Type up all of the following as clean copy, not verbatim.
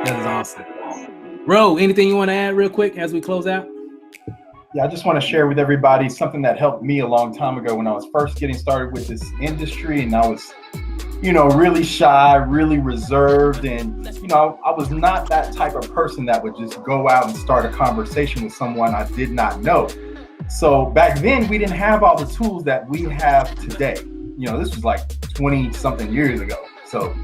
That is awesome. Ro, anything you want to add real quick as we close out? Yeah, I just want to share with everybody something that helped me a long time ago when I was first getting started with this industry, and I was, really shy, really reserved, and, I was not that type of person that would just go out and start a conversation with someone I did not know. So back then, we didn't have all the tools that we have today. This was like 20 something years ago. So,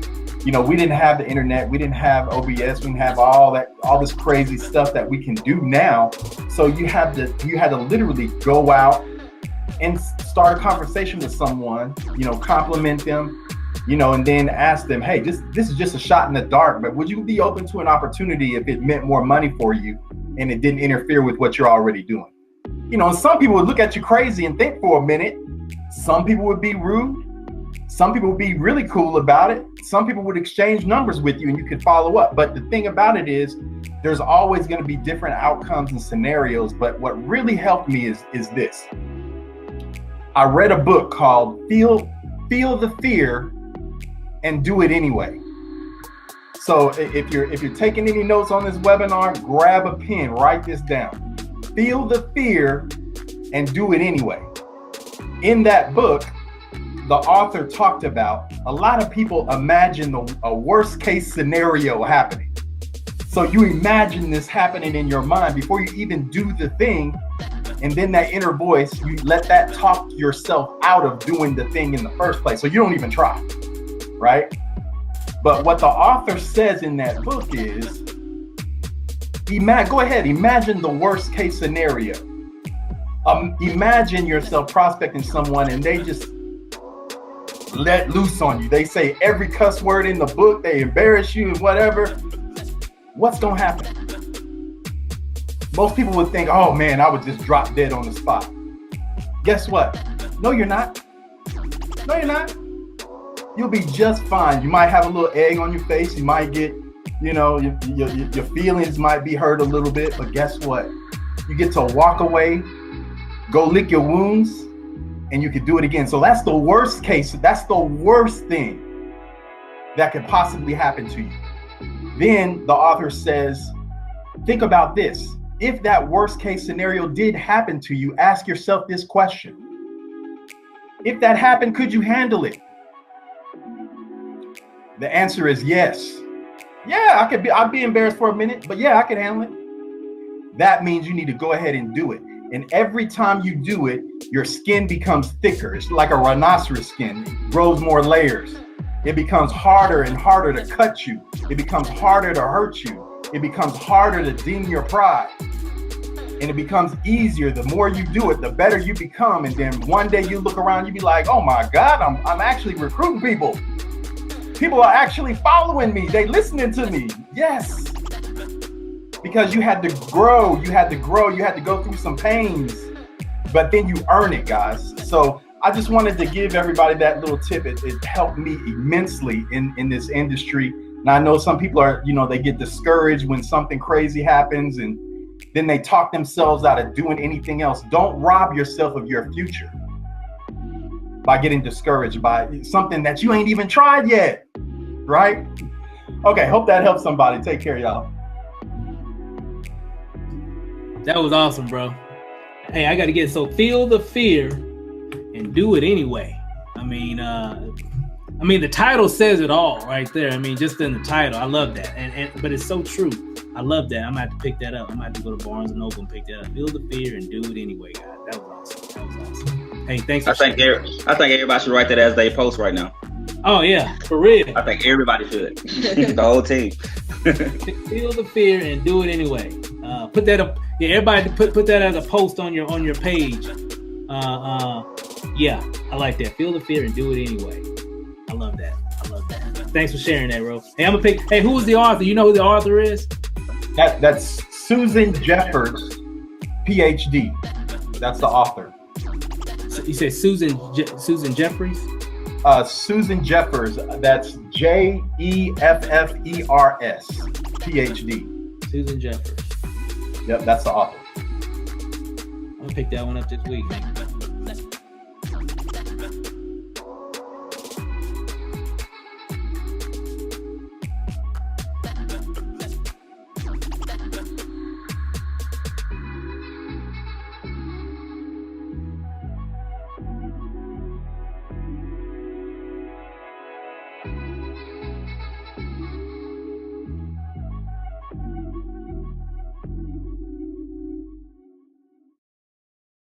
we didn't have the internet, we didn't have OBS, we didn't have all this crazy stuff that we can do now. So you had to literally go out and start a conversation with someone, compliment them, and then ask them, hey, this is just a shot in the dark, but would you be open to an opportunity if it meant more money for you and it didn't interfere with what you're already doing? And some people would look at you crazy and think for a minute. Some people would be rude. Some people would be really cool about it. Some people would exchange numbers with you and you could follow up. But the thing about it is there's always going to be different outcomes and scenarios. But what really helped me is this. I read a book called Feel the Fear and Do It Anyway. So if you're taking any notes on this webinar, grab a pen, write this down. Feel the fear and do it anyway. In that book, the author talked about a lot of people imagine a worst case scenario happening. So you imagine this happening in your mind before you even do the thing. And then that inner voice, you let that talk yourself out of doing the thing in the first place. So you don't even try, right? But what the author says in that book is, go ahead, imagine the worst case scenario. Imagine yourself prospecting someone and they just let loose on you. They say every cuss word in the book, they embarrass you and whatever. What's gonna happen? Most people would think, oh man, I would just drop dead on the spot. Guess what? No, you're not. No, you're not. You'll be just fine. You might have a little egg on your face. You might get, your feelings might be hurt a little bit, but guess what? You get to walk away, go lick your wounds, and you can do it again. So that's the worst case. That's the worst thing that could possibly happen to you. Then the author says, think about this. If that worst case scenario did happen to you, ask yourself this question. If that happened, could you handle it? The answer is yes. Yeah, I'd be embarrassed for a minute, but yeah, I can handle it. That means you need to go ahead and do it. And every time you do it, your skin becomes thicker. It's like a rhinoceros skin. It grows more layers. It becomes harder and harder to cut you. It becomes harder to hurt you. It becomes harder to ding your pride. And it becomes easier. The more you do it, the better you become. And then one day you look around, you be like, oh my God, I'm actually recruiting people. People are actually following me. They listening to me. Yes. Because you had to grow, you had to go through some pains, but then you earn it, guys. So I just wanted to give everybody that little tip. It helped me immensely in this industry. And I know some people are, they get discouraged when something crazy happens and then they talk themselves out of doing anything else. Don't rob yourself of your future by getting discouraged by something that you ain't even tried yet, right? Okay, hope that helps somebody. Take care, y'all. That was awesome, bro. Hey, I got to so feel the fear and do it anyway. I mean, the title says it all right there. I mean, just in the title, I love that. But it's so true. I love that. I'm gonna have to pick that up. I'm gonna have to go to Barnes and Noble and pick that up. Feel the fear and do it anyway, guys. That was awesome. Hey, thanks. I think everybody should write that as they post right now. Oh yeah, for real. I think everybody should. The whole team. Feel the fear and do it anyway. Put that up. Yeah, everybody put that as a post on your page. Yeah, I like that. Feel the fear and do it anyway. I love that. Thanks for sharing that, bro. Hey, I'm gonna pick. Hey, who is the author? You know who the author is? That's Susan Jeffers, PhD. That's the author. So you said Susan Jeffers? Susan Jeffers. That's Jeffers, PhD. Susan Jeffers. Yep, that's the author. I'm gonna pick that one up this week, man.